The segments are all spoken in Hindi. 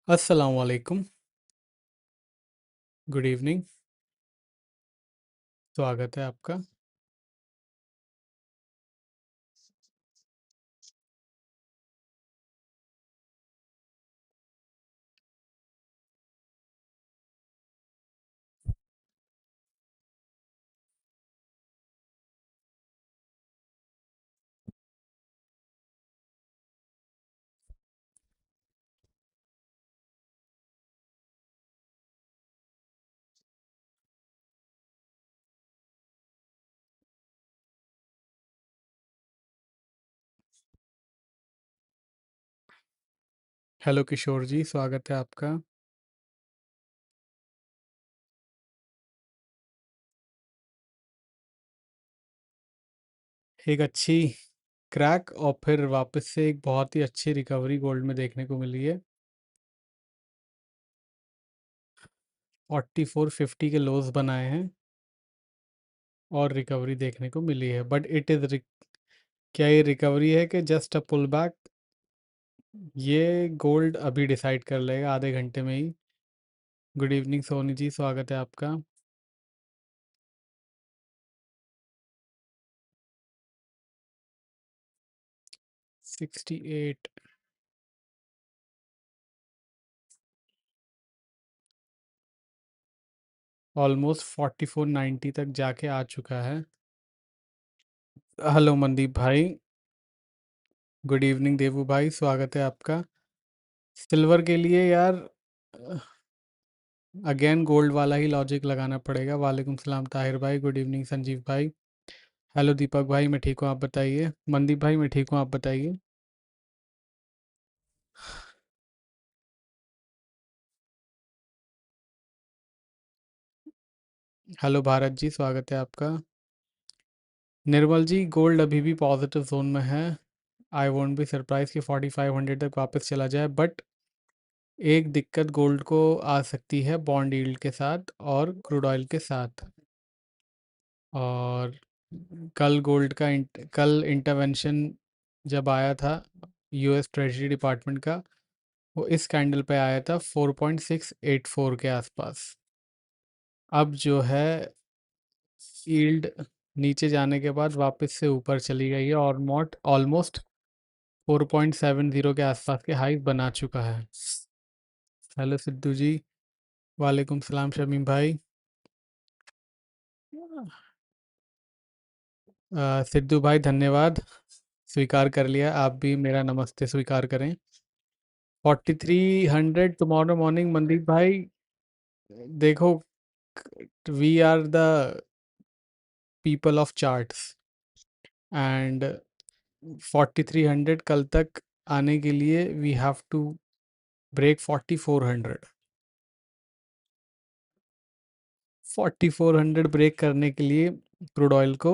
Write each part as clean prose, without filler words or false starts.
अस्सलाम वालेकुम। Good evening. स्वागत है आपका। हेलो किशोर जी, स्वागत है आपका। एक अच्छी क्रैक और फिर वापस से एक बहुत ही अच्छी रिकवरी गोल्ड में देखने को मिली है। 4450 के लोज बनाए हैं और रिकवरी देखने को मिली है, बट क्या ये रिकवरी है कि जस्ट अ पुल बैक? ये गोल्ड अभी डिसाइड कर लेगा आधे घंटे में ही। गुड इवनिंग सोनी जी, स्वागत है आपका। 68 ऑलमोस्ट 4490 तक जाके आ चुका है। हेलो मनदीप भाई। गुड इवनिंग देवू भाई, स्वागत है आपका। सिल्वर के लिए यार अगेन गोल्ड वाला ही लॉजिक लगाना पड़ेगा। वालेकुम सलाम ताहिर भाई, गुड इवनिंग संजीव भाई। हेलो दीपक भाई, मैं ठीक हूँ, आप बताइए। मनदीप भाई, मैं ठीक हूँ, आप बताइए। हेलो भारत जी, स्वागत है आपका। निर्मल जी, गोल्ड अभी भी पॉजिटिव जोन में है। आई वोंट बी सरप्राइज कि 4500 तक वापस चला जाए, बट एक दिक्कत गोल्ड को आ सकती है बॉन्ड यील्ड के साथ और क्रूड ऑयल के साथ। और कल इंटरवेंशन जब आया था यूएस ट्रेजरी डिपार्टमेंट का, वो इस कैंडल पे आया था 4.684 के आसपास। अब जो है यील्ड नीचे जाने के बाद वापस से ऊपर चली गई है और ऑलमोस्ट 4.70 के आसपास के हाई बना चुका है। हेलो सिद्धू जी, वालेकुम सलाम शमीम भाई। सिद्धू भाई धन्यवाद, स्वीकार कर लिया। आप भी मेरा नमस्ते स्वीकार करें। 4300 टुमारो मॉर्निंग मनदीप भाई, देखो, we are the people of charts and 4300 कल तक आने के लिए we have to break 4400। 4400 break करने के लिए क्रूड ऑयल को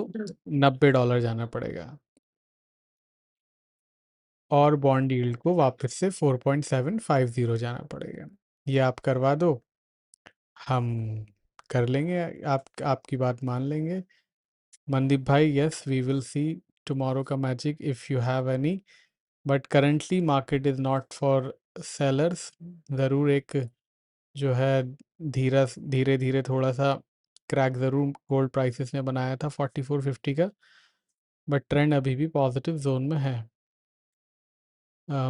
$90 जाना पड़ेगा और बॉन्ड यील्ड को वापस से 4.750 जाना पड़ेगा। ये आप करवा दो, हम कर लेंगे। आपकी बात मान लेंगे। मनदीप भाई, yes we will see tomorrow का magic if you have any, but currently market is not for sellers. ज़रूर एक जो है धीरे धीरे धीरे थोड़ा सा क्रैक ज़रूर गोल्ड प्राइसेस ने बनाया था 4450 का, बट ट्रेंड अभी भी पॉजिटिव जोन में है।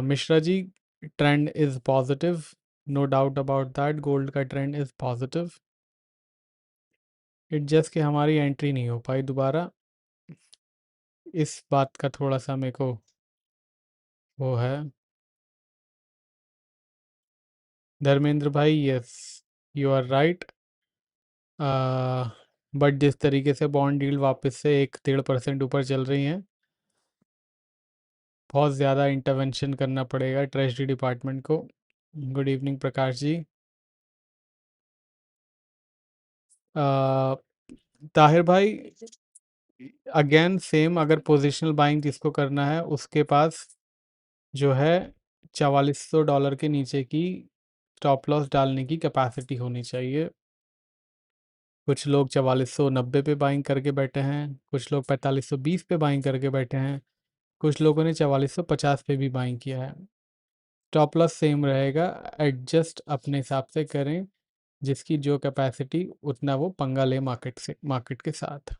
Mishra ji, trend is positive, no doubt about that, gold का trend is positive. It just कि हमारी एंट्री नहीं हो पाई दोबारा, इस बात का थोड़ा सा मेरे को वो है। धर्मेंद्र भाई, yes you are right, but जिस तरीके से बॉन्ड डील वापस से 1-1.5% ऊपर चल रही हैं, बहुत ज़्यादा इंटरवेंशन करना पड़ेगा ट्रेजरी डिपार्टमेंट को। Good evening Prakash ji. अ, ताहिर भाई, अगेन सेम, अगर पोजिशनल बाइंग जिसको करना है उसके पास जो है $4400 के नीचे की स्टॉप लॉस डालने की कैपेसिटी होनी चाहिए। कुछ लोग 4490 पे बाइंग करके बैठे हैं, कुछ लोग 4520 पे बाइंग करके बैठे हैं, कुछ लोगों ने 4450 पे भी बाइंग किया है। स्टॉप लॉस सेम रहेगा, एडजस्ट अपने हिसाब से करें, जिसकी जो कैपेसिटी उतना वो पंगा ले मार्केट के साथ।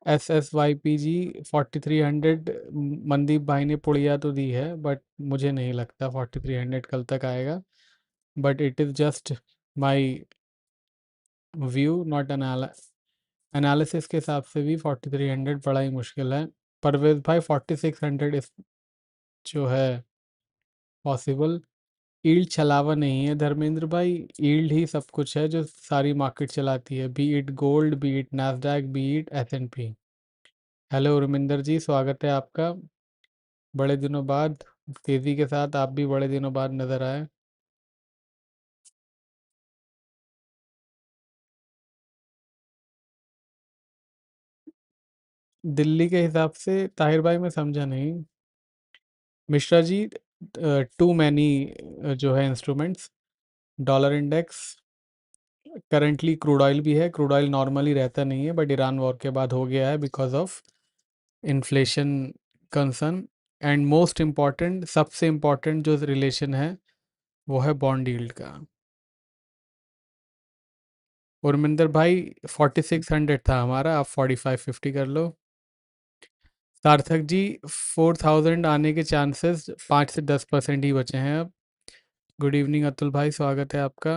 SSYPG 4300, मनदीप भाई ने पुड़िया तो दी है, बट मुझे नहीं लगता 4300 कल तक आएगा, but it is just my view, not analysis के हिसाब से भी 4300 बड़ा ही मुश्किल है। परवेज भाई 4600 इस जो है पॉसिबल। ईल्ड छलावा नहीं है धर्मेंद्र भाई, ईल्ड ही सब कुछ है जो सारी मार्केट चलाती है, be it gold, be it Nasdaq, be it S&P। Hello Urminder ji, स्वागत है आपका। बड़े दिनों बाद, तेज़ी के साथ आप भी बड़े दिनों बाद नज़र आए। दिल्ली के हिसाब से ताहिर भाई मैं समझा नहीं। मिश्रा जी, टू मैनी जो है instruments, dollar index, currently crude oil भी है। क्रूड ऑयल नॉर्मली रहता नहीं है, बट ईरान वॉर के बाद हो गया है because of inflation concern. And most important, सबसे इम्पॉर्टेंट जो रिलेशन है वो है बॉन्ड यील्ड का। उर्मिंदर भाई 4600 था हमारा, आप 4550 कर लो। सार्थक जी, 4000 आने के चांसेस 5 से 10% ही बचे हैं अब। गुड इवनिंग अतुल भाई, स्वागत है आपका।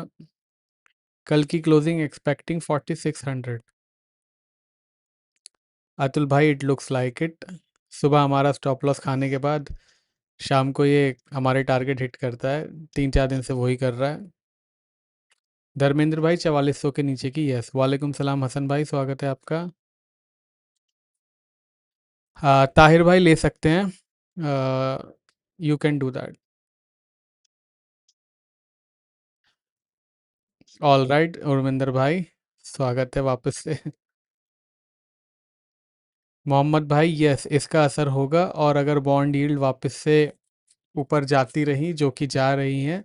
कल की क्लोजिंग एक्सपेक्टिंग 4600। अतुल भाई इट लुक्स लाइक इट। सुबह हमारा स्टॉप लॉस खाने के बाद शाम को ये हमारे टारगेट हिट करता है, 3-4 दिन से वही कर रहा है। धर्मेंद्र भाई 4400 के नीचे की, यस। वालेकुम सलाम हसन भाई, स्वागत है आपका। हाँ ताहिर भाई ले सकते हैं, you can do that. All right Urminder भाई, स्वागत है वापस से। मोहम्मद भाई, यस इसका असर होगा, और अगर बॉन्ड यील्ड वापस से ऊपर जाती रही जो कि जा रही हैं,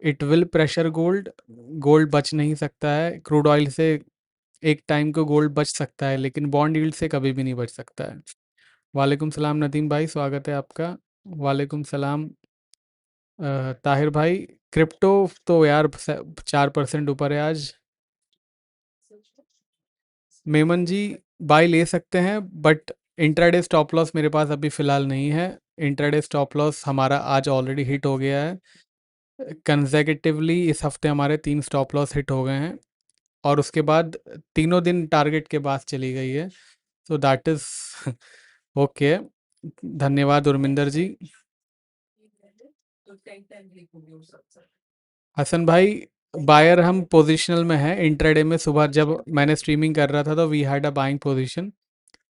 it will pressure gold. Gold बच नहीं सकता है क्रूड ऑयल से। एक टाइम को गोल्ड बच सकता है, लेकिन बॉन्ड यील्ड से कभी भी नहीं बच सकता है। वालेकुम सलाम नदीम भाई, स्वागत है आपका। वालेकुम सलाम ताहिर भाई। क्रिप्टो तो यार 4% ऊपर है आज। मेमन जी, बाय ले सकते हैं, बट इंट्राडे स्टॉप लॉस मेरे पास अभी फ़िलहाल नहीं है। इंट्राडे स्टॉप लॉस हमारा आज ऑलरेडी हिट हो गया है। कंसेक्यूटिवली इस हफ्ते हमारे 3 स्टॉप लॉस हिट हो गए हैं, और उसके बाद तीनों दिन टारगेट के पास चली गई है। So that is okay. धन्यवाद उर्मिंदर जी। हसन भाई, बायर हम पोजिशनल में हैं इंट्राडे में। सुबह जब मैंने स्ट्रीमिंग कर रहा था तो we had a buying position,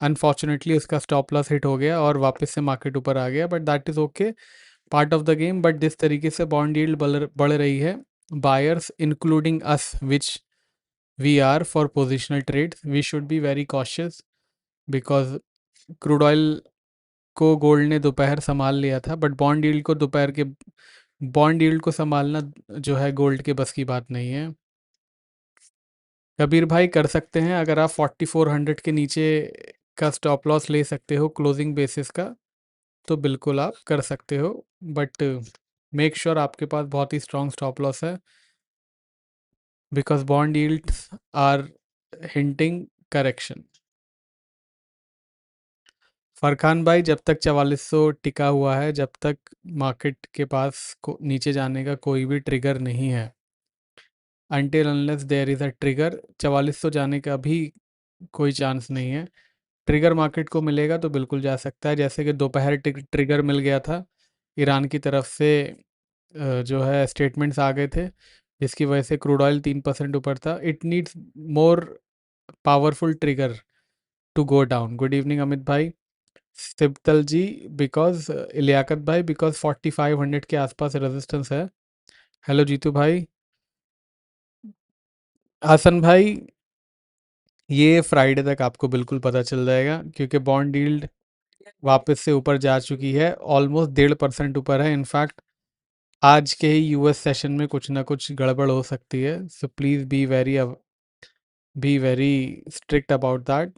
unfortunately उसका स्टॉप लॉस हिट हो गया और वापस से मार्केट ऊपर आ गया, but that is okay, part of the game. But जिस तरीके से बॉन्ड यील्ड बढ़ रही है, buyers including us which we are for positional trade, we should be very cautious, because crude oil को गोल्ड ने दोपहर संभाल लिया था, बट बॉन्ड यील्ड को संभालना जो है गोल्ड के बस की बात नहीं है। कबीर भाई कर सकते हैं, अगर आप 4400 के नीचे का स्टॉप लॉस ले सकते हो क्लोजिंग बेसिस का, तो बिल्कुल आप कर सकते हो, बट मेक श्योर आपके पास बहुत ही स्ट्रॉन्ग स्टॉप लॉस है, because bond yields are hinting correction. Farkhan भाई, जब तक 4400 टिका हुआ है, जब तक मार्केट के पास नीचे जाने का कोई भी ट्रिगर नहीं है, until unless there is a trigger, 4400 जाने का भी कोई चांस नहीं है। ट्रिगर मार्केट को मिलेगा तो बिल्कुल जा सकता है, जैसे कि दोपहर ट्रिगर मिल गया था ईरान की तरफ से। जो है स्टेटमेंट्स आ गए थे, जिसकी वजह से क्रूड ऑयल 3% ऊपर था। It needs more powerful trigger to go down. Good evening Amit भाई। सिब्तल जी, बिकॉज लियाकत भाई, बिकॉज 4500 के आसपास रेजिस्टेंस है। हेलो जीतू भाई। हसन भाई, ये फ्राइडे तक आपको बिल्कुल पता चल जाएगा, क्योंकि बॉन्ड यील्ड वापस से ऊपर जा चुकी है, ऑलमोस्ट 1.5% ऊपर है। इनफैक्ट आज के ही यूएस सेशन में कुछ ना कुछ गड़बड़ हो सकती है, so please be very strict about that.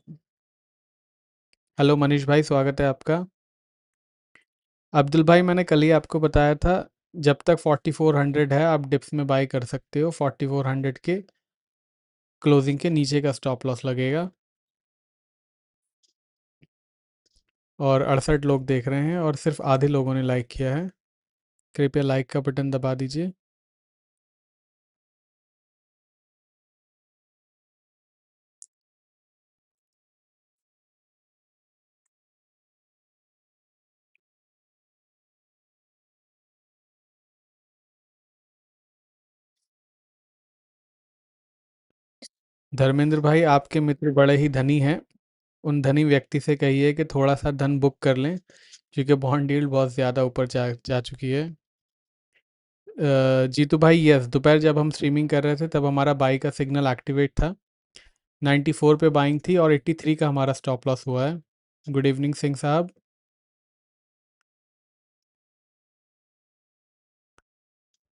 Hello Manish भाई, स्वागत है आपका। अब्दुल भाई, मैंने कल ही आपको बताया था, जब तक 4400 है आप डिप्स में बाई कर सकते हो। 4400 के क्लोजिंग के नीचे का स्टॉप लॉस लगेगा। और 68 लोग देख रहे हैं और सिर्फ आधे लोगों ने लाइक किया है। कृपया लाइक का बटन दबा दीजिए। धर्मेंद्र भाई, आपके मित्र बड़े ही धनी हैं। उन धनी व्यक्ति से कहिए कि थोड़ा सा धन बुक कर लें, क्योंकि बॉन्ड यील्ड बहुत ज़्यादा ऊपर जा चुकी है। जीतू भाई, यस, दोपहर जब हम स्ट्रीमिंग कर रहे थे तब हमारा बाई का सिग्नल एक्टिवेट था। 94 पे बाइंग थी और 83 का हमारा स्टॉप लॉस हुआ है। गुड इवनिंग सिंह साहब।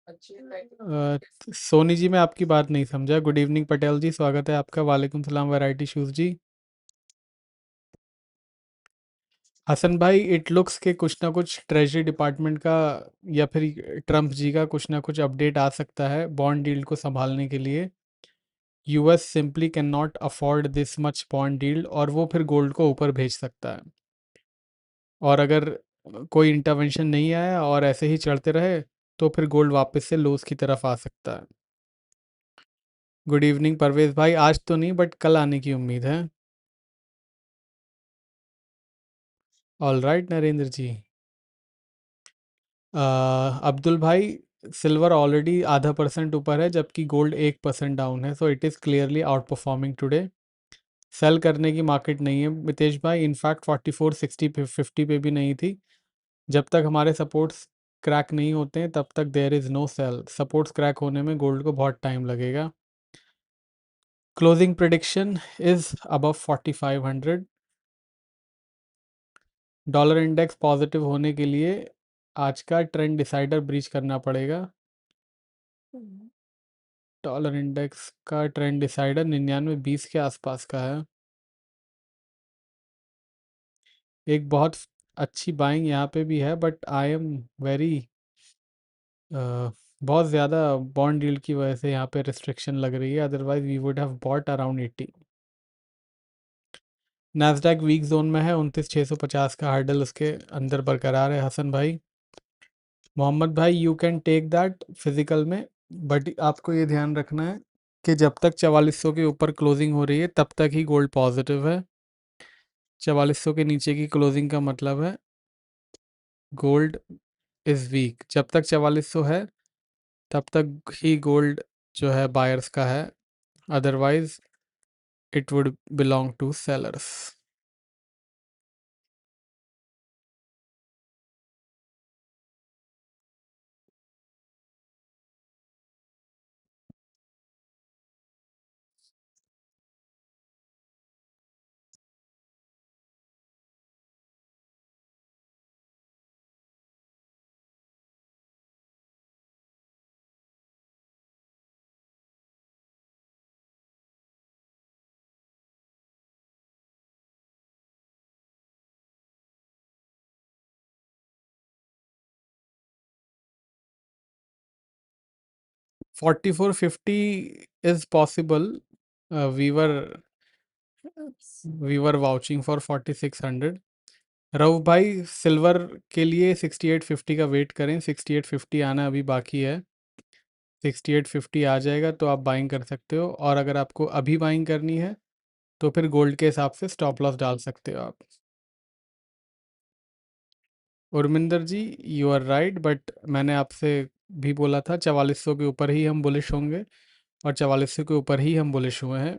अ, सोनी जी, मैं आपकी बात नहीं समझा। गुड इवनिंग पटेल जी, स्वागत है आपका। वालेकुम सलाम वैरायटी शूज़ जी। हसन भाई, इट लुक्स के कुछ ना कुछ ट्रेजरी डिपार्टमेंट का या फिर ट्रम्प जी का कुछ ना कुछ अपडेट आ सकता है बॉन्ड डील को संभालने के लिए। US simply can not afford this much bond deal, और वो फिर गोल्ड को ऊपर भेज सकता है। और अगर कोई इंटरवेंशन नहीं आया और ऐसे ही चढ़ते रहे तो फिर गोल्ड वापस से लोस की तरफ आ सकता है। गुड इवनिंग परवेज भाई, आज तो नहीं बट कल आने की उम्मीद है। ऑल राइट नरेंद्र जी। अब्दुल भाई, सिल्वर ऑलरेडी ½ % ऊपर है जबकि गोल्ड 1% डाउन है, so it is clearly outperforming today. Sell करने की मार्केट नहीं है मितेश भाई। इनफैक्ट 4460 पे भी नहीं थी। जब तक हमारे सपोर्ट्स क्रैक नहीं होते हैं तब तक there is no sell. Supports crack होने में गोल्ड को बहुत टाइम लगेगा। Closing prediction is above 4500। Dollar index positive होने के लिए आज का ट्रेंड डिसाइडर ब्रीच करना पड़ेगा। डॉलर इंडेक्स का ट्रेंड डिसाइडर 99.20 के आसपास का है। एक बहुत अच्छी बाइंग यहाँ पे भी है, बट आई एम वेरी बहुत ज़्यादा बॉन्ड डील की वजह से यहाँ पे रिस्ट्रिक्शन लग रही है, otherwise we would have bought around 80। Nasdaq weak zone में है। 29650 का हार्डल उसके अंदर बरकरार है। हसन भाई, मोहम्मद भाई, you can take that physical में, बट आपको ये ध्यान रखना है कि जब तक 4400 के ऊपर क्लोजिंग हो रही है तब तक ही गोल्ड पॉजिटिव है। 4400 के नीचे की क्लोजिंग का मतलब है गोल्ड इज़ वीक। जब तक 4400 है तब तक ही गोल्ड जो है बायर्स का है, otherwise it would belong to sellers. 4450 is possible. We were vouching for 4600। Rauf भाई, सिल्वर के लिए 6850 का वेट करें। 6850 आना अभी बाकी है। 6850 आ जाएगा तो आप बाइंग कर सकते हो, और अगर आपको अभी बाइंग करनी है तो फिर गोल्ड के हिसाब से स्टॉप लॉस डाल सकते हो आप। उर्मिंदर जी, यू आर राइट, बट मैंने आपसे भी बोला था 4400 के ऊपर ही हम बुलिश होंगे, और 4400 के ऊपर ही हम बुलिश हुए हैं।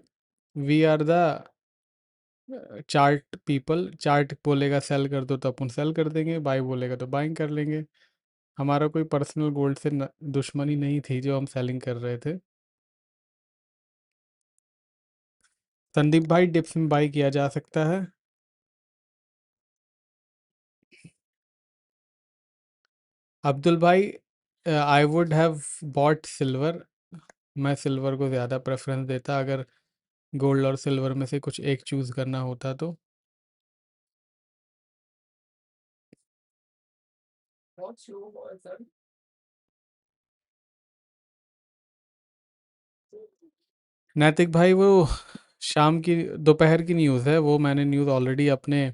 We are the chart people. Chart बोलेगा सेल कर दो तो अपन सेल कर देंगे, बाई बोलेगा तो बाइंग कर लेंगे। हमारा कोई पर्सनल गोल्ड से दुश्मनी नहीं थी जो हम सेलिंग कर रहे थे। संदीप भाई, डिप्स में बाई किया जा सकता है। अब्दुल भाई, I would have bot silver. मैं सिल्वर को ज़्यादा प्रेफरेंस देता अगर गोल्ड और सिल्वर में से कुछ एक चूज़ करना होता तो। नैतिक भाई वो शाम की दोपहर की न्यूज़ है, वो मैंने न्यूज़ ऑलरेडी अपने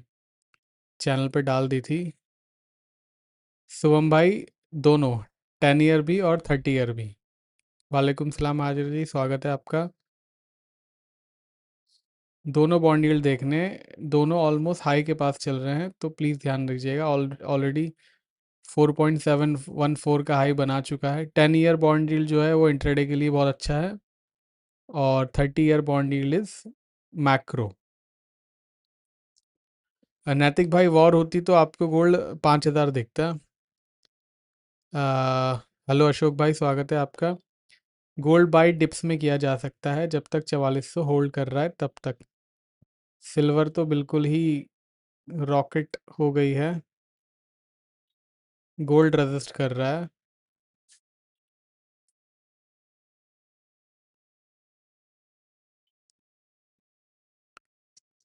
चैनल पे डाल दी थी। शुभम भाई दोनों 10 ईयर भी और 30 ईयर भी। वालेकुम सलाम हाजिर जी, स्वागत है आपका। दोनों बॉन्ड यील्ड देखने, दोनों ऑलमोस्ट हाई के पास चल रहे हैं, तो प्लीज़ ध्यान रखिएगा। ऑलरेडी 4.714 का हाई बना चुका है। 10 ईयर बॉन्ड यील्ड जो है वो इंट्राडे के लिए बहुत अच्छा है, और 30 year bond yield is macro. नैतिक भाई वॉर होती तो आपको गोल्ड 5,000 दिखता। हेलो अशोक भाई, स्वागत है आपका। गोल्ड बाई डिप्स में किया जा सकता है जब तक 4400 होल्ड कर रहा है तब तक। सिल्वर तो बिल्कुल ही रॉकेट हो गई है, गोल्ड रेजिस्ट कर रहा है।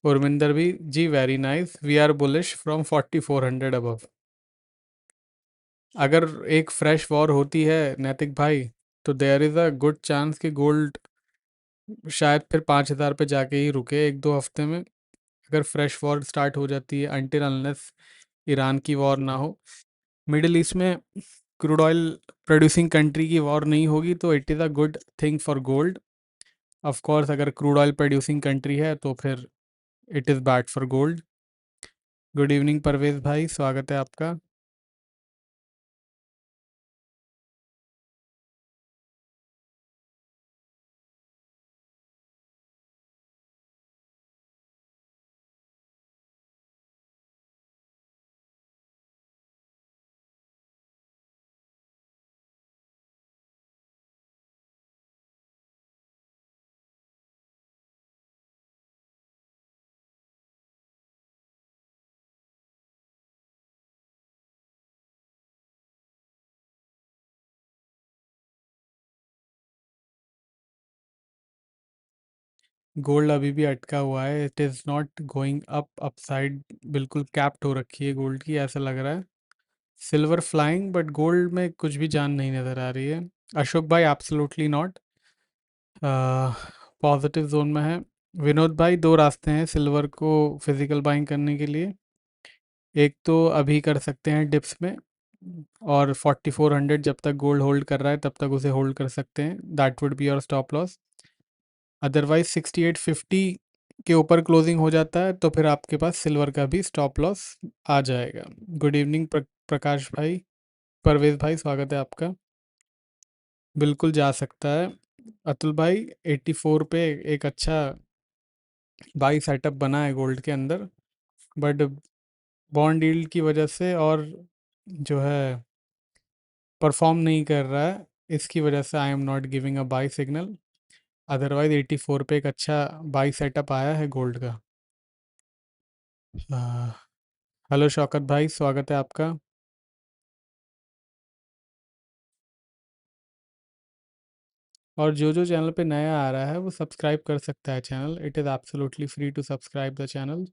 उर्मिंदर भी ji, very nice, we are bullish from 4400 above. अगर एक फ्रेश वॉर होती है नैतिक भाई, तो there is a good chance कि गोल्ड शायद फिर 5,000 पे जाके ही रुके 1-2 हफ्ते में। अगर फ्रेश वॉर स्टार्ट हो जाती है, अनटिल अनलेस ईरान की वॉर ना हो, मिडिल ईस्ट में क्रूड ऑयल प्रोड्यूसिंग कंट्री की वॉर नहीं होगी, तो it is a good thing for gold. Of course अगर क्रूड ऑयल प्रोड्यूसिंग कंट्री है तो फिर it is bad for gold. Good evening Parvez भाई, स्वागत है आपका। गोल्ड अभी भी अटका हुआ है, it is not going up, upside बिल्कुल कैप्ट हो रखी है गोल्ड की, ऐसा लग रहा है। सिल्वर फ्लाइंग, बट गोल्ड में कुछ भी जान नहीं नज़र आ रही है। अशोक भाई एब्सोल्युटली नॉट, पॉजिटिव जोन में है। विनोद भाई दो रास्ते हैं सिल्वर को फिजिकल बाइंग करने के लिए। एक तो अभी कर सकते हैं डिप्स में, और 4400 जब तक गोल्ड होल्ड कर रहा है तब तक उसे होल्ड कर सकते हैं, that would be your stop loss. Otherwise 6850 के ऊपर क्लोजिंग हो जाता है तो फिर आपके पास सिल्वर का भी स्टॉप लॉस आ जाएगा। गुड इवनिंग प्रकाश भाई, परवेज भाई, स्वागत है आपका। बिल्कुल जा सकता है अतुल भाई, 84 पे एक अच्छा बाई सेटअप बना है गोल्ड के अंदर, बट बॉन्ड यील्ड की वजह से और जो है परफॉर्म नहीं कर रहा है, इसकी वजह से आई am not giving a by signal. Otherwise 84 पे एक अच्छा बाई सेटअप आया है गोल्ड का। हेलो शौकत भाई, स्वागत है आपका। और जो जो चैनल पे नया आ रहा है वो सब्सक्राइब कर सकता है channel, it is absolutely free to subscribe the channel.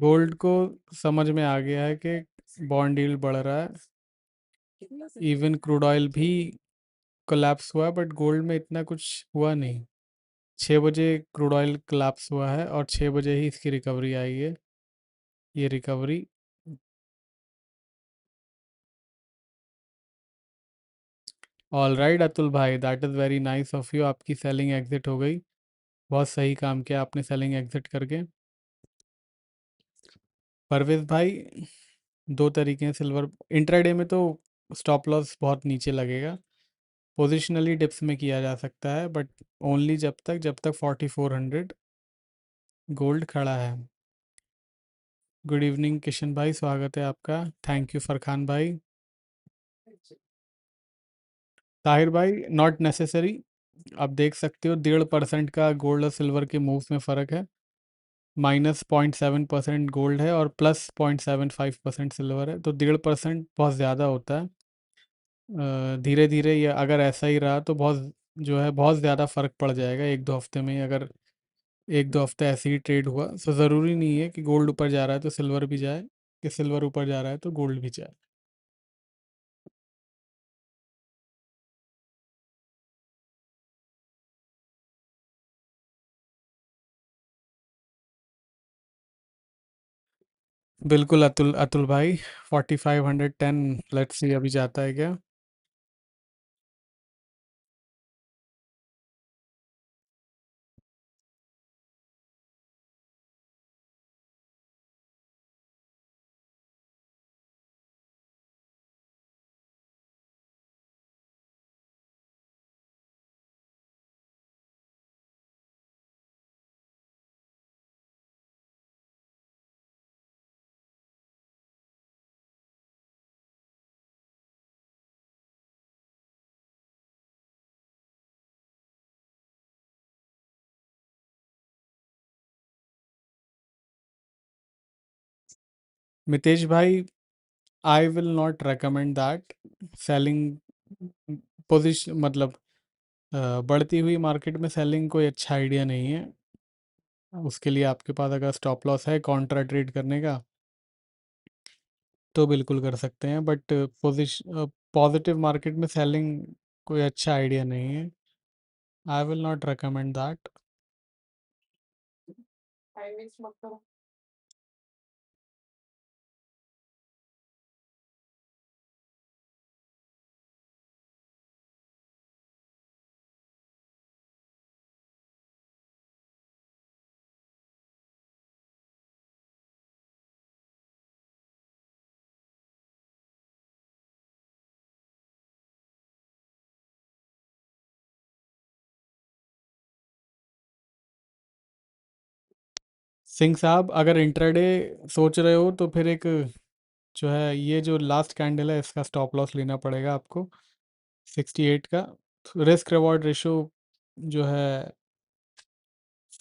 Gold को समझ में आ गया है कि बॉन्ड यील्ड बढ़ रहा है, इवन क्रूड ऑयल भी कोलैप्स हुआ, बट गोल्ड में इतना कुछ हुआ नहीं। 6 बजे क्रूड ऑयल कोलैप्स हुआ है और 6 बजे ही इसकी रिकवरी आई है। ये रिकवरी ऑल राइट अतुल भाई, that is very nice of you, आपकी सेलिंग एग्जिट हो गई, बहुत सही काम किया आपने सेलिंग एग्जिट करके। परवेज भाई दो तरीके हैं सिल्वर इंट्राडे में, तो स्टॉप लॉस बहुत नीचे लगेगा। पोजिशनली डिप्स में किया जा सकता है, बट ओनली जब तक 4400 गोल्ड खड़ा है। गुड इवनिंग किशन भाई, स्वागत है आपका। थैंक यू फरखान भाई। ताहिर भाई नॉट नेसेसरी, आप देख सकते हो 1.5% का गोल्ड और सिल्वर के मूव्स में फ़र्क है। -0.7% गोल्ड है और +0.75% सिल्वर है, तो 1.5% बहुत ज़्यादा होता है। धीरे धीरे ये अगर ऐसा ही रहा तो बहुत जो है बहुत ज़्यादा फ़र्क पड़ जाएगा एक दो हफ्ते में ही। अगर एक दो हफ्ते ऐसे ही ट्रेड हुआ तो ज़रूरी नहीं है कि गोल्ड ऊपर जा रहा है तो सिल्वर भी जाए, कि सिल्वर ऊपर जा रहा है तो गोल्ड भी जाए। बिल्कुल अतुल, अतुल भाई 4510, लेट्स सी अभी जाता है क्या। मितेश भाई, I will not recommend that selling position, मतलब बढ़ती हुई मार्केट में सेलिंग कोई अच्छा आइडिया नहीं है। उसके लिए आपके पास अगर स्टॉप लॉस है कॉन्ट्रा ट्रेड करने का तो बिल्कुल कर सकते हैं, बट पोजिशन पॉजिटिव मार्केट में सेलिंग कोई अच्छा आइडिया नहीं है। I will not recommend that. Singh साहब, अगर इंट्राडे सोच रहे हो तो फिर एक जो है ये जो लास्ट कैंडल है इसका स्टॉप लॉस लेना पड़ेगा आपको, 68 का। रिस्क रिवॉर्ड रेशो जो है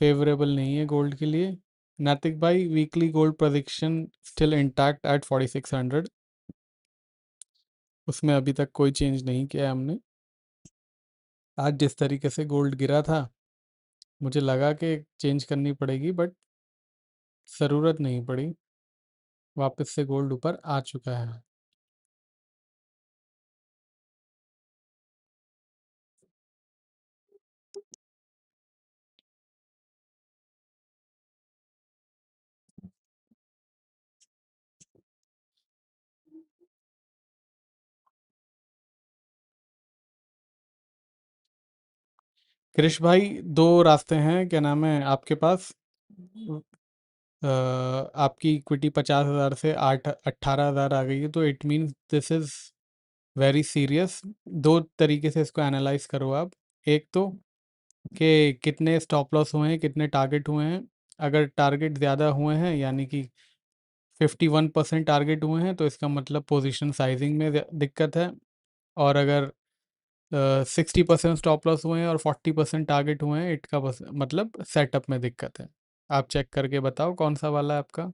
फेवरेबल नहीं है गोल्ड के लिए। नैतिक भाई, weekly gold prediction still intact at 4600, उसमें अभी तक कोई चेंज नहीं किया है हमने। आज जिस तरीके से गोल्ड गिरा था मुझे लगा कि चेंज करनी पड़ेगी, बट ज़रूरत नहीं पड़ी, वापस से गोल्ड ऊपर आ चुका है। कृष भाई, दो रास्ते हैं, क्या नाम है आपके पास। आपकी इक्विटी 50,000 से 18,000 आ गई है तो it means this is very serious. दो तरीके से इसको एनालाइज करो आप। एक तो कि कितने स्टॉप लॉस हुए हैं, कितने टारगेट हुए हैं। अगर टारगेट ज़्यादा हुए हैं यानी कि 51% टारगेट हुए हैं तो इसका मतलब पोजीशन साइजिंग में दिक्कत है। और अगर 60% स्टॉप लॉस हुए हैं और 40% टारगेट हुए हैं, इटका मतलब सेटअप में दिक्कत है। आप चेक करके बताओ कौन सा वाला है आपका।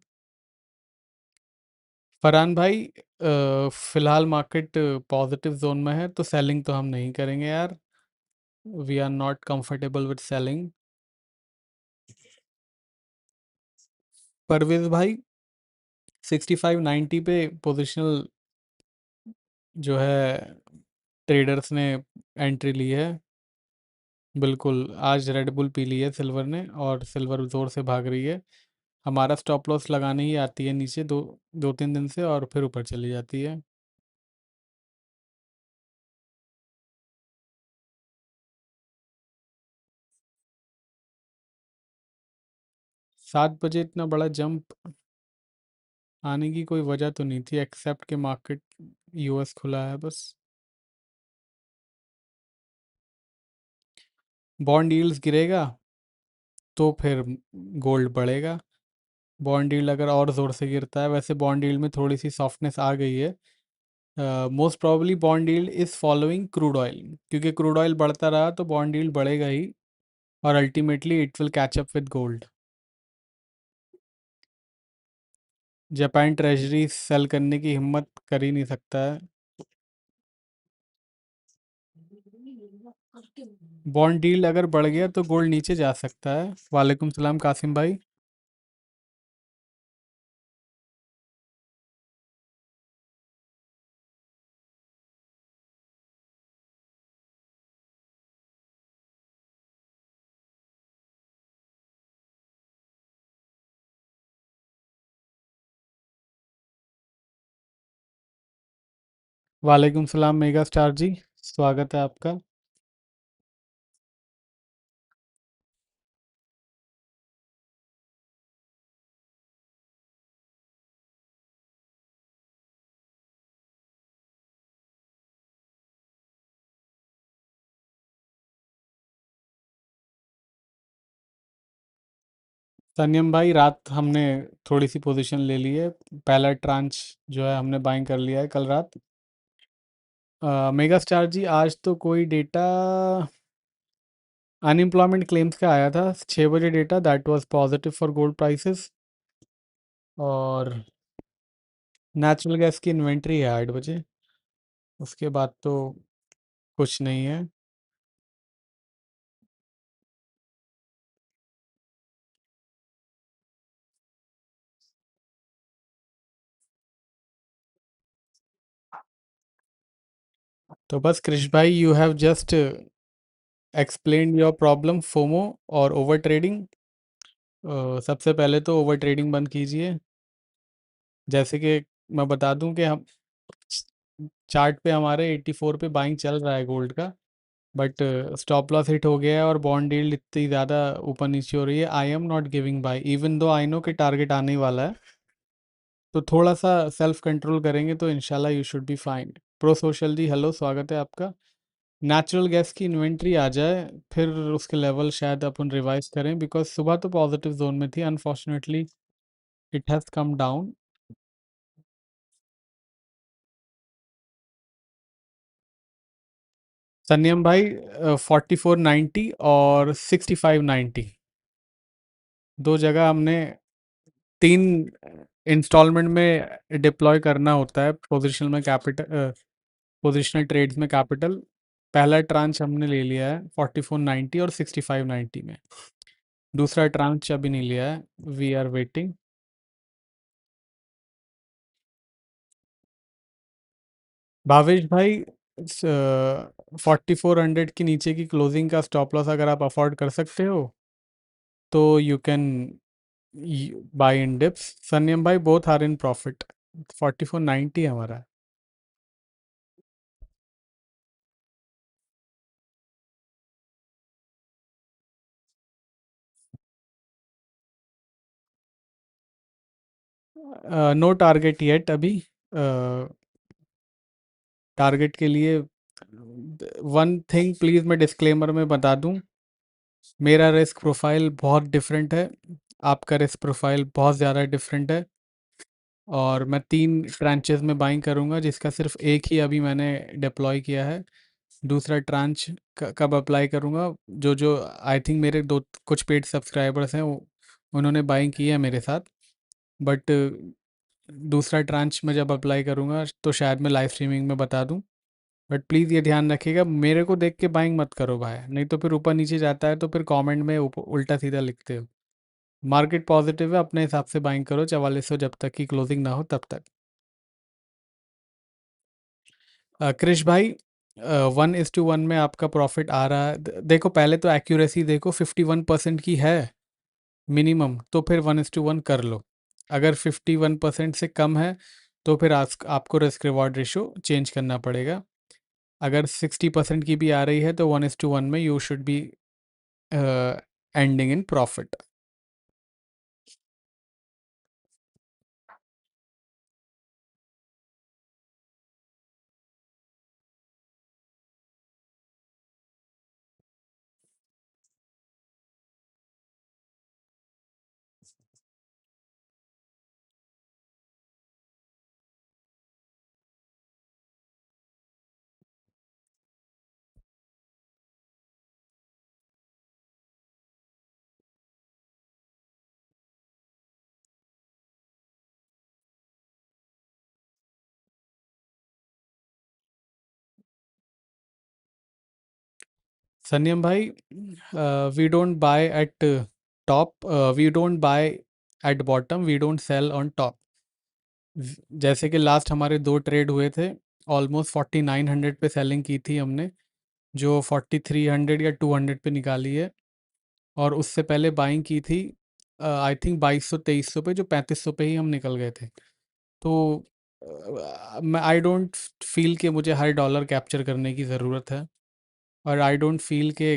फरहान भाई, फिलहाल मार्केट पॉजिटिव जोन में है तो सेलिंग तो हम नहीं करेंगे यार, we are not comfortable with selling. Parvez भाई, 6590 पे पोजिशनल जो है ट्रेडर्स ने एंट्री ली है। बिल्कुल, आज रेड बुल पी ली है सिल्वर ने और सिल्वर ज़ोर से भाग रही है। हमारा स्टॉप लॉस लगाने ही आती है नीचे दो दो तीन दिन से और फिर ऊपर चली जाती है। 7 बजे इतना बड़ा जंप आने की कोई वजह तो नहीं थी, एक्सेप्ट के मार्केट यूएस खुला है बस। बॉन्ड यील्ड्स गिरेगा तो फिर गोल्ड बढ़ेगा। बॉन्ड यील्ड अगर और ज़ोर से गिरता है, वैसे बॉन्ड यील्ड में थोड़ी सी सॉफ्टनेस आ गई है। Most probably bond yield is following crude oil, क्योंकि क्रूड ऑयल बढ़ता रहा तो बॉन्ड यील्ड बढ़ेगा ही और ultimately it will catch up with gold. Japan treasury sell करने की हिम्मत कर ही नहीं सकता है। बॉन्ड डील अगर बढ़ गया तो गोल्ड नीचे जा सकता है। वालेकुम सलाम कासिम भाई। वालेकुम सलाम मेगा स्टार जी, स्वागत है आपका। सन्यम भाई, रात हमने थोड़ी सी पोजीशन ले ली है। पहला ट्रांच जो है हमने बाइंग कर लिया है कल रात। मेगा स्टार जी, आज तो कोई डेटा अनएम्प्लॉयमेंट क्लेम्स का आया था 6 बजे data, that was positive for gold prices. और नेचुरल गैस की इन्वेंट्री है 8 बजे। उसके बाद तो कुछ नहीं है। तो बस कृष भाई, you have just explain your problem, FOMO और ओवर ट्रेडिंग। सबसे पहले तो ओवर ट्रेडिंग बंद कीजिए। जैसे कि मैं बता दूं कि हम चार्ट पे हमारे 84 पे बाइंग चल रहा है गोल्ड का, बट स्टॉप लॉस हिट हो गया है और बॉन्ड यील्ड इतनी ज़्यादा ऊपर नीचे हो रही है। I am not giving buy, even though I no कि टारगेट आने ही वाला है। तो थोड़ा सा सेल्फ कंट्रोल करेंगे तो इंशाल्लाह you should be fine. Pro social ji, hello, स्वागत है आपका। नेचुरल गैस की इन्वेंट्री आ जाए, फिर उसके लेवल शायद अपन रिवाइज करें, बिकॉज सुबह तो पॉजिटिव जोन में थी, unfortunately it has come down. Sanyam भाई, 4490 और 6590, दो जगह हमने तीन इंस्टॉलमेंट में डिप्लॉय करना होता है पोजिशनल में कैपिटल, पोजिशनल ट्रेड्स में कैपिटल। पहला ट्रांच हमने ले लिया है 4490 और 6590 में। दूसरा ट्रांच अभी नहीं लिया है, वी आर वेटिंग। भावेश भाई, 4400 के नीचे की क्लोजिंग का स्टॉप लॉस अगर आप अफोर्ड कर सकते हो तो you can buy in dips. Sanyam भाई, बोथ आर इन प्रॉफिट। 4490 हमारा। नो टारगेट येट अभी। टारगेट के लिए वन थिंग प्लीज़ मैं डिस्क्लेमर में बता दूं, मेरा रिस्क प्रोफाइल बहुत डिफरेंट है, आपका रिस्क प्रोफाइल बहुत ज़्यादा डिफरेंट है। और मैं तीन ट्रांचेस में बाइंग करूंगा, जिसका सिर्फ एक ही अभी मैंने डिप्लॉय किया है। दूसरा ट्रांच कब अप्लाई करूंगा, जो जो आई थिंक मेरे दो कुछ पेड सब्सक्राइबर्स हैं उन्होंने बाइंग की है मेरे साथ। बट दूसरा ट्रांच मैं जब अप्लाई करूंगा तो शायद मैं लाइव स्ट्रीमिंग में बता दूं। बट प्लीज़ ये ध्यान रखिएगा, मेरे को देख के बाइंग मत करो भाई, नहीं तो फिर ऊपर नीचे जाता है तो फिर कमेंट में उल्टा सीधा लिखते हो। मार्केट पॉजिटिव है, अपने हिसाब से बाइंग करो 4400 जब तक की क्लोजिंग ना हो तब तक। क्रिश भाई, 1:1 में आपका प्रॉफिट आ रहा है। देखो, पहले तो एक्यूरेसी देखो, 51% की है मिनिमम, तो फिर 1:1 कर लो। अगर 51% से कम है तो फिर आपको रिस्क रिवॉर्ड रेशो चेंज करना पड़ेगा। अगर 60% की भी आ रही है तो 1:1 में you should be ending in profit. Sanyam भाई, we don't buy at top, we don't buy at bottom, we don't sell on top. जैसे कि लास्ट हमारे दो ट्रेड हुए थे, ऑलमोस्ट 4900 पे सेलिंग की थी हमने, जो 4300 या 200 पे निकाली है। और उससे पहले बाइंग की थी आई थिंक 2200 2300 पे, जो 3500 पे ही हम निकल गए थे। तो मैं आई डोंट फील कि मुझे हर डॉलर कैप्चर करने की ज़रूरत है, और आई डोंट फील के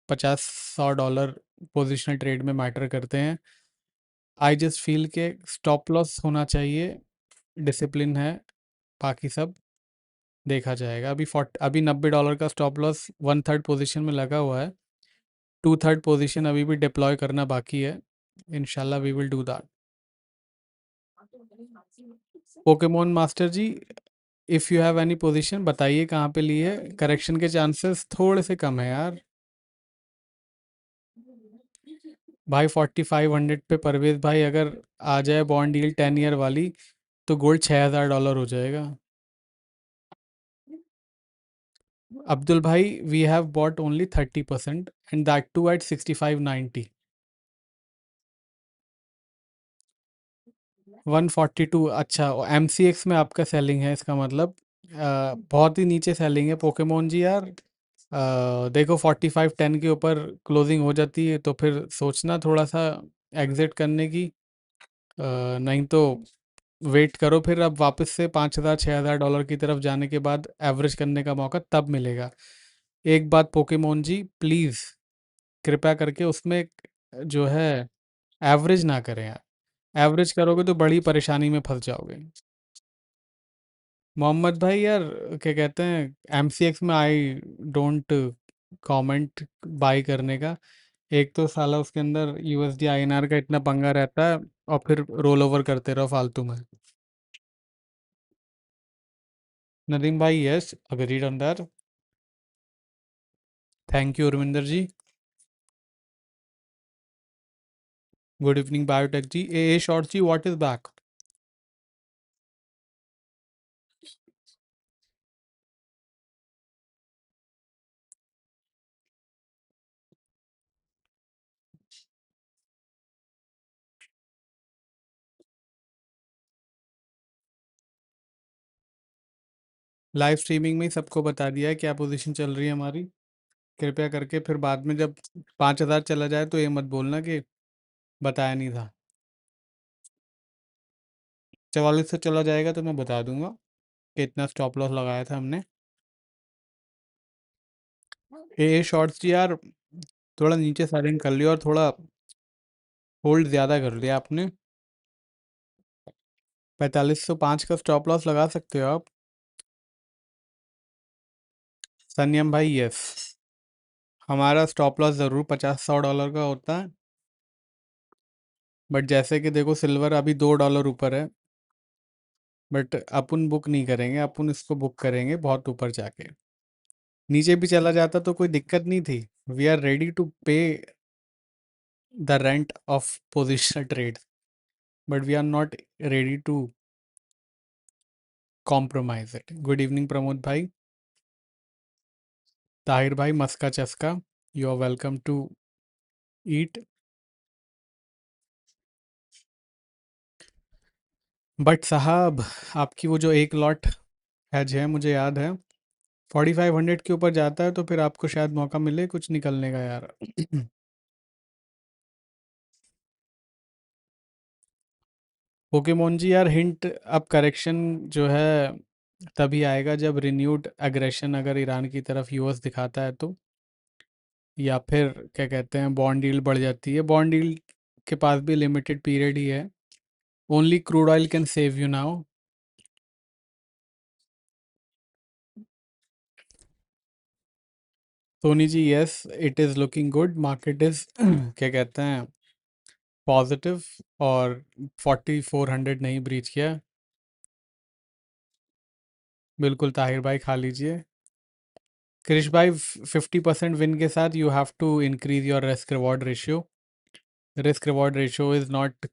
50-100 डॉलर पोजिशनल ट्रेड में मैटर करते हैं। आई जस्ट फील के स्टॉप लॉस होना चाहिए, डिसिप्लिन है, बाकी सब देखा जाएगा। अभी $90 का स्टॉप लॉस 1/3 पोजीशन में लगा हुआ है, 2/3 पोजीशन अभी भी डिप्लॉय करना बाकी है। इंशाल्लाह we will do that. Pokemon master ji, if you have any position बताइए कहाँ पे ली है, करेक्शन के चांसेस थोड़े से कम है यार। भाई 4500 पे परवेज भाई अगर आ जाए बॉन्ड डील 10 ईयर वाली, तो गोल्ड $6000 हो जाएगा। अब्दुल भाई, we have bought only 30% and that too at 6590। 142, अच्छा। MCX में आपका सेलिंग है इसका मतलब, बहुत ही नीचे सेलिंग है पोकेमोन जी यार। देखो 4510 के ऊपर क्लोजिंग हो जाती है तो फिर सोचना थोड़ा सा एग्जिट करने की, नहीं तो वेट करो, फिर अब वापस से 5000-6000 डॉलर की तरफ जाने के बाद एवरेज करने का मौका तब मिलेगा। एक बात पोकेमोन जी, प्लीज़ कृपया करके उसमें जो है एवरेज ना करें यार। एवरेज करोगे तो बड़ी परेशानी में फंस जाओगे। मोहम्मद भाई यार, क्या कहते हैं, MCX में आई डोंट कमेंट बाई करने का। एक तो साला उसके अंदर USD INR का इतना पंगा रहता है, और फिर रोल ओवर करते रहो फालतू में। नदीम भाई, yes, agreed on that. Thank you Urvinder ji. Good evening biotech ji. A short ji, what is back? Live streaming में ही सबको बता दिया है क्या पोजीशन चल रही है हमारी। कृपया करके फिर बाद में जब 5000 चला जाए तो ये मत बोलना कि बताया नहीं था। 44 से चला जाएगा तो मैं बता दूंगा कि इतना स्टॉप लॉस लगाया था हमने। ए शॉर्ट्स जी यार, थोड़ा नीचे सेलिंग कर लिया और थोड़ा होल्ड ज़्यादा कर लिया आपने। 4505 का स्टॉप लॉस लगा सकते हो आप। सन्यम भाई, यस, हमारा स्टॉप लॉस ज़रूर 50-100 डॉलर का होता है, बट जैसे कि देखो सिल्वर अभी $2 ऊपर है, बट अपन बुक नहीं करेंगे, अपन इसको बुक करेंगे बहुत ऊपर जाके। नीचे भी चला जाता तो कोई दिक्कत नहीं थी। We are ready to pay the rent of positional trade, but we are not ready to compromise it. Good evening Pramod भाई। ताहिर भाई, मस्का चस्का, you are welcome to eat. But साहब, आपकी वो जो एक लॉट हैज है, मुझे याद है 4500 के ऊपर जाता है तो फिर आपको शायद मौका मिले कुछ निकलने का यार। पोकेमोन जी यार, हिंट, अब करेक्शन जो है तभी आएगा जब रिन्यूड एग्रेशन अगर ईरान की तरफ US दिखाता है तो, या फिर क्या कहते हैं बॉन्ड डील बढ़ जाती है। बॉन्ड डील के पास भी लिमिटेड पीरियड ही है। Only crude oil can save you now. Soni ji, yes, it is looking good, market is क्या कहते हैं पॉजिटिव, और 4400 नहीं ब्रीच किया। बिल्कुल ताहिर भाई, खा लीजिए। क्रिश भाई, 50% विन के साथ you have to increase your risk reward ratio. Risk reward ratio is not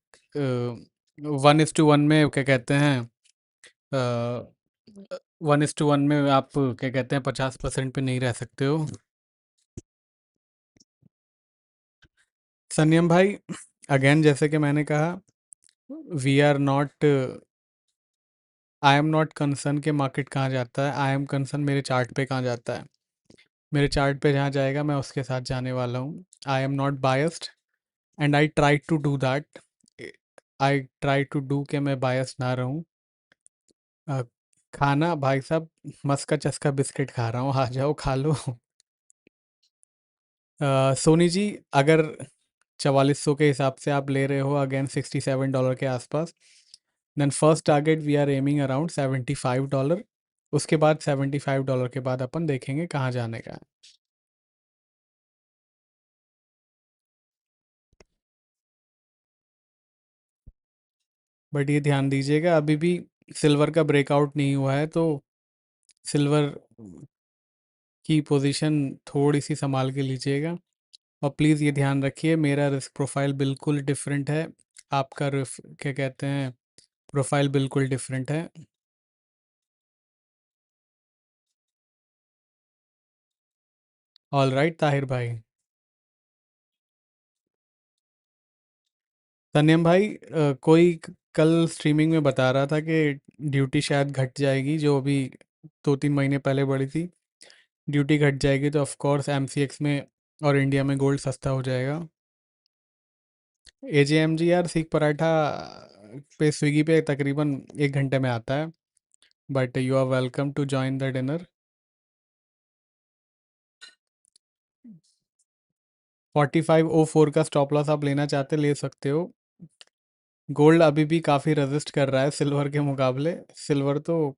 1:1 में, क्या कहते हैं 1:1 में आप क्या कहते हैं 50% पे नहीं रह सकते हो। संयम भाई, अगेन जैसे कि मैंने कहा, we are not, I am not concern के मार्केट कहाँ जाता है, आई एम कंसर्न मेरे चार्ट पे कहाँ जाता है। मेरे चार्ट पे जहाँ जाएगा मैं उसके साथ जाने वाला हूँ। I am not biased and I try to do that. I try to do कि मैं बायस ना रहूँ। अ, खाना भाई साहब, मस्का चस्का बिस्किट खा रहा हूँ, आ जाओ खा लो। सोनी जी, अगर 4400 के हिसाब से आप ले रहे हो, अगेन $67 के आसपास, then first target we are aiming around $75। उसके बाद $75 के बाद अपन देखेंगे कहाँ जाने का है। बट ये ध्यान दीजिएगा, अभी भी सिल्वर का ब्रेकआउट नहीं हुआ है, तो सिल्वर की पोजीशन थोड़ी सी संभाल के लीजिएगा। और प्लीज़ ये ध्यान रखिए, मेरा रिस्क प्रोफाइल बिल्कुल डिफरेंट है। आपका क्या कहते हैं, प्रोफाइल बिल्कुल डिफरेंट है। ऑल राइट ताहिर भाई। तन्यम भाई, कोई कल स्ट्रीमिंग में बता रहा था कि ड्यूटी शायद घट जाएगी, जो अभी 2-3 महीने पहले बढ़ी थी। ड्यूटी घट जाएगी तो ऑफ कोर्स एमसीएक्स में और इंडिया में गोल्ड सस्ता हो जाएगा। एजेएमजी यार, सीख पराठा पे स्विगी पे तकरीबन 1 घंटे में आता है। But you are welcome to join the dinner. 4504 का स्टॉप लॉस आप लेना चाहते ले सकते हो। गोल्ड अभी भी काफ़ी रेजिस्ट कर रहा है सिल्वर के मुकाबले। सिल्वर तो,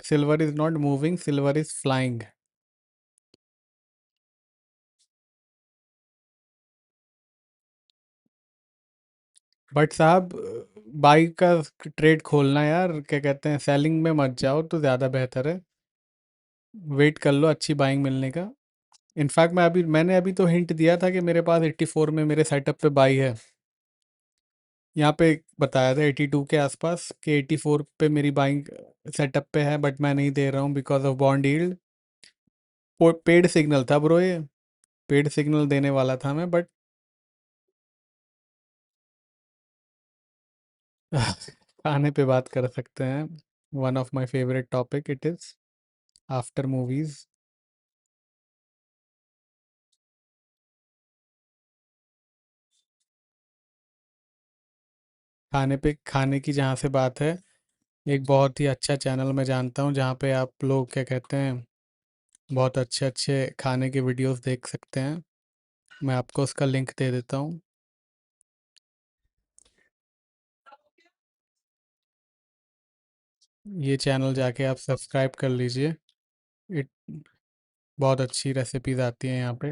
silver is not moving, silver is flying. But साहब, बाई का ट्रेड खोलना यार, क्या कहते हैं, सेलिंग में मत जाओ तो ज़्यादा बेहतर है। वेट कर लो अच्छी बाइंग मिलने का। इनफैक्ट मैंने अभी तो हिंट दिया था कि मेरे पास 84 में मेरे सेटअप पे बाई है। यहाँ पे बताया था 82 के आसपास कि 84 पे मेरी बाइंग सेटअप पे है, बट मैं नहीं दे रहा हूँ because of bond yield. Paid signal था ब्रो ये, पेड सिग्नल देने वाला था मैं, बट खाने पे बात कर सकते हैं। One of my favourite topic it is, after movies. खाने पे, खाने की जहाँ से बात है, एक बहुत ही अच्छा चैनल मैं जानता हूँ जहाँ पे आप लोग क्या कहते हैं, बहुत अच्छे अच्छे खाने के वीडियोस देख सकते हैं। मैं आपको उसका लिंक दे देता हूँ। ये चैनल जाके आप सब्सक्राइब कर लीजिए। इट बहुत अच्छी रेसिपीज आती हैं यहाँ पे।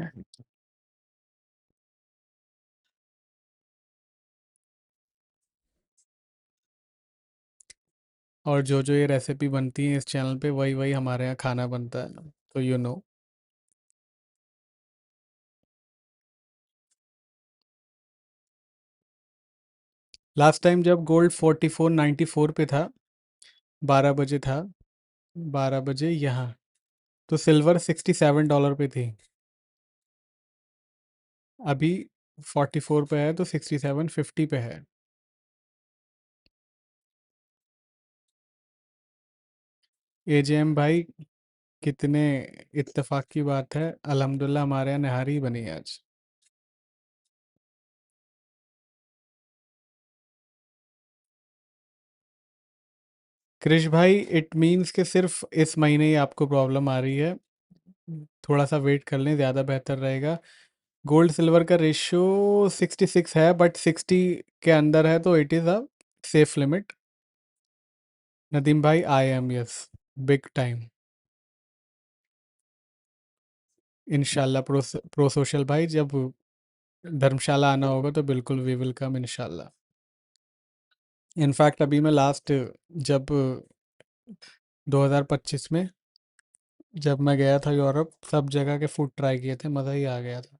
और जो जो ये रेसिपी बनती है इस चैनल पे, वही वही हमारे यहाँ खाना बनता है, तो यू नो। लास्ट टाइम जब गोल्ड 4494 पे था, 12 बजे था, 12 बजे यहाँ, तो सिल्वर $67 पे थी। अभी 44 पे है तो 6750 पे है। एजेएम भाई, कितने इत्तेफाक की बात है, अल्हम्दुलिल्लाह हमारे यहाँ नहारी बनी है आज। क्रिश भाई, इट मीन्स कि सिर्फ इस महीने ही आपको प्रॉब्लम आ रही है। थोड़ा सा वेट कर लें, ज़्यादा बेहतर रहेगा। गोल्ड सिल्वर का रेशियो 66 है, बट 60 के अंदर है तो it is a safe limit. Nadeem भाई, I am, yes, big time. इंशाल्लाह प्रो सोशल भाई, जब धर्मशाला आना होगा तो बिल्कुल वी विल कम इंशाल्लाह। इनफैक्ट अभी मैं लास्ट, जब 2025 में जब मैं गया था यूरोप, सब जगह के फूड ट्राई किए थे, मज़ा ही आ गया था।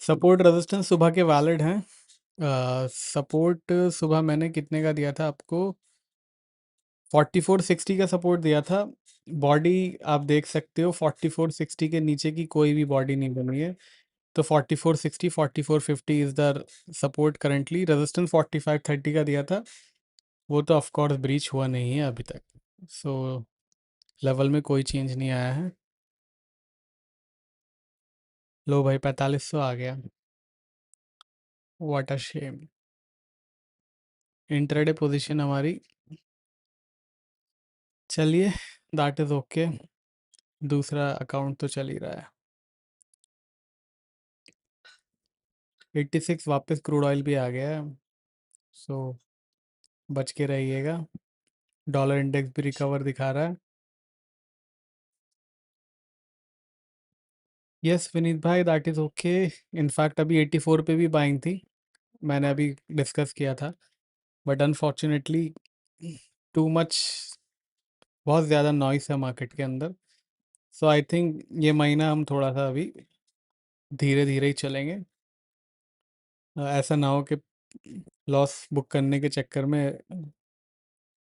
सपोर्ट रेजिस्टेंस सुबह के वैलिड हैं। सपोर्ट सुबह मैंने कितने का दिया था आपको? 4460 का सपोर्ट दिया था। बॉडी आप देख सकते हो 4460 के नीचे की कोई भी बॉडी नहीं बनी है। तो 4460 4450 is the support currently. Resistance 4530 का दिया था, वो तो ऑफ कोर्स ब्रीच हुआ नहीं है अभी तक। सो लेवल में कोई चेंज नहीं आया है। लो भाई 4500 आ गया। What a shame. Intraday position हमारी, चलिए दैट इज़ ओके। दूसरा अकाउंट तो चल ही रहा है। 86 वापस क्रूड ऑयल भी आ गया है। सो बच के रहिएगा। डॉलर इंडेक्स भी रिकवर दिखा रहा है। यस विनीत भाई दैट इज़ ओके। इनफैक्ट अभी 84 पे भी बाइंग थी, मैंने अभी डिस्कस किया था, बट अनफॉर्चुनेटली टू मच, बहुत ज़्यादा नॉइस है मार्केट के अंदर। सो आई थिंक ये महीना हम थोड़ा सा अभी धीरे धीरे ही चलेंगे। ऐसा ना हो कि लॉस बुक करने के चक्कर में,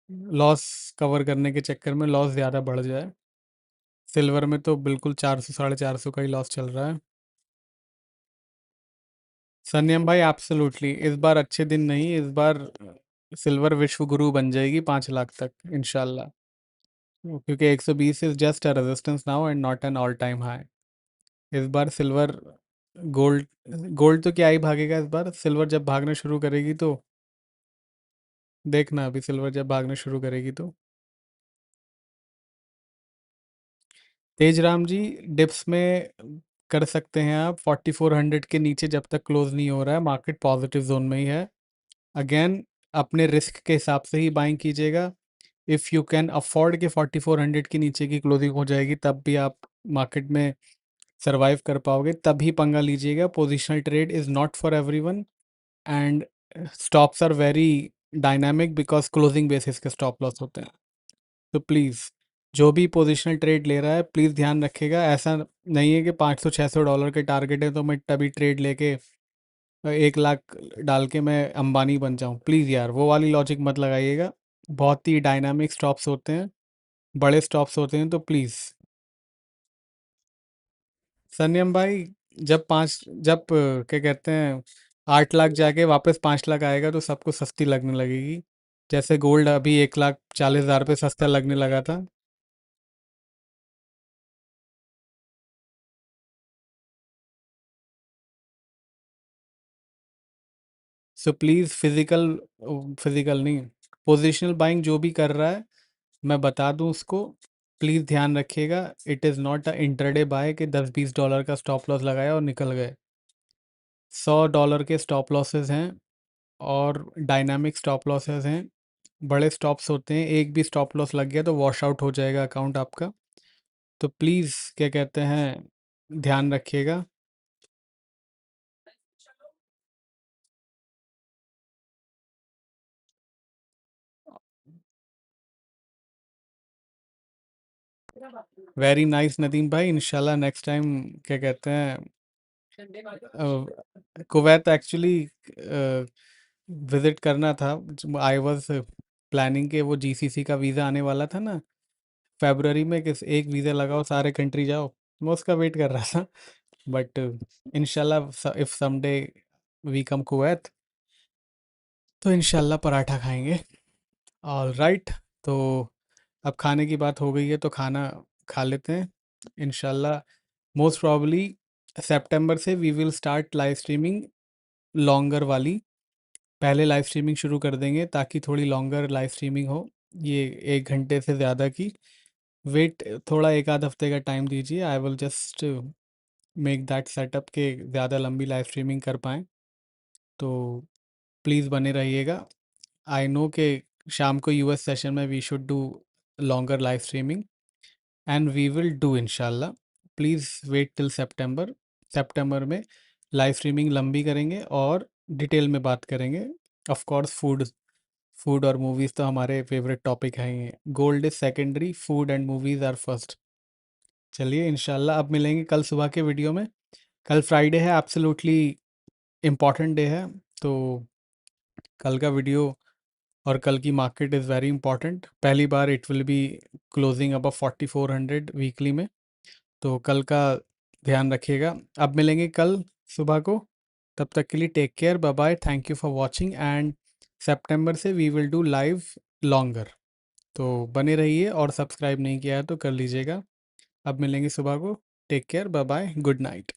लॉस कवर करने के चक्कर में लॉस ज़्यादा बढ़ जाए। सिल्वर में तो बिल्कुल 400 450 का ही लॉस चल रहा है। सन्यम भाई एब्सोल्युटली इस बार अच्छे दिन नहीं, इस बार सिल्वर विश्व गुरु बन जाएगी 5 लाख तक इंशाल्लाह। क्योंकि 120 is just a resistance now and not an all time high. इस बार सिल्वर, गोल्ड, गोल्ड तो क्या ही भागेगा इस बार, सिल्वर जब भागना शुरू करेगी तो देखना, अभी सिल्वर जब भागना शुरू करेगी तो। तेज राम जी, डिप्स में कर सकते हैं आप 4400 के नीचे जब तक क्लोज नहीं हो रहा है, मार्केट पॉजिटिव जोन में ही है। अगेन अपने रिस्क के हिसाब से ही बाइंग कीजिएगा। इफ़ यू कैन अफोर्ड के 4400 के नीचे की क्लोजिंग हो जाएगी तब भी आप मार्केट में सरवाइव कर पाओगे, तभी पंगा लीजिएगा। Positional trade is not for everyone and stops are very dynamic because closing basis के स्टॉप लॉस होते हैं। तो प्लीज़ जो भी पोजिशनल ट्रेड ले रहा है प्लीज़ ध्यान रखिएगा। ऐसा नहीं है कि 500 600 डॉलर के टारगेट है तो मैं तभी ट्रेड लेके 1 लाख डाल के मैं अंबानी बन जाऊं। प्लीज़ यार वो वाली लॉजिक मत लगाइएगा। बहुत ही डायनामिक स्टॉप्स होते हैं, बड़े स्टॉप्स होते हैं, तो प्लीज़। सन्यम भाई, क्या कहते हैं, 8 लाख जाके वापस 5 लाख आएगा तो सबको सस्ती लगने लगेगी। जैसे गोल्ड अभी 1,40,000 पे सस्ता लगने लगा था। सो प्लीज़ फिजिकल नहीं, पोजिशनल बाइंग जो भी कर रहा है मैं बता दूं उसको, प्लीज़ ध्यान रखिएगा। It is not a intraday buy कि 10-20 डॉलर का स्टॉप लॉस लगाया और निकल गए। 100 डॉलर के स्टॉप लॉसेस हैं और डायनामिक स्टॉप लॉसेस हैं, बड़े स्टॉप्स होते हैं। एक भी स्टॉप लॉस लग गया तो वॉश आउट हो जाएगा अकाउंट आपका। तो प्लीज़ क्या कहते हैं, ध्यान रखिएगा। वेरी नाइस नदीम भाई, इंशाल्लाह नेक्स्ट टाइम क्या कहते हैं, कुवैत एक्चुअली विजिट करना था। आई वाज प्लानिंग के वो जीसीसी का वीज़ा आने वाला था ना फरवरी में, किस एक वीज़ा लगाओ सारे कंट्री जाओ, मैं उसका वेट कर रहा था। बट इंशाल्लाह if someday we come Kuwait तो इंशाल्लाह पराठा खाएंगे। ऑल राइट, तो अब खाने की बात हो गई है तो खाना खा लेते हैं इंशाल्लाह। मोस्ट प्रॉब्ली सितंबर से we will start live streaming longer वाली। पहले लाइव स्ट्रीमिंग शुरू कर देंगे ताकि थोड़ी लॉन्गर लाइव स्ट्रीमिंग हो, ये 1 घंटे से ज़्यादा की। वेट थोड़ा एक आध हफ्ते का टाइम दीजिए, I will just make that setup के ज़्यादा लंबी लाइव स्ट्रीमिंग कर पाएँ। तो प्लीज़ बने रहिएगा। आई नो कि शाम को यूएस सेशन में we should do longer live streaming and we will do इंशाल्लाह। प्लीज़ वेट टिल सितंबर। सितंबर में लाइव स्ट्रीमिंग लंबी करेंगे और डिटेल में बात करेंगे। ऑफ कोर्स फूड और मूवीज़ तो हमारे फेवरेट टॉपिक हैं ही। Gold is secondary, food and movies are first. चलिए इंशाल्लाह अब मिलेंगे कल सुबह के वीडियो में। कल फ्राइडे है, एब्सोल्युटली इम्पॉर्टेंट डे है। तो कल का वीडियो और कल की मार्केट इज़ वेरी इंपॉर्टेंट। पहली बार इट विल बी क्लोजिंग अब 4400 वीकली में। तो कल का ध्यान रखिएगा। अब मिलेंगे कल सुबह को। तब तक के लिए take care, bye bye, thank you for watching. And सितंबर से we will do live longer. तो बने रहिए, और सब्सक्राइब नहीं किया है तो कर लीजिएगा। अब मिलेंगे सुबह को। Take care, bye bye, good night.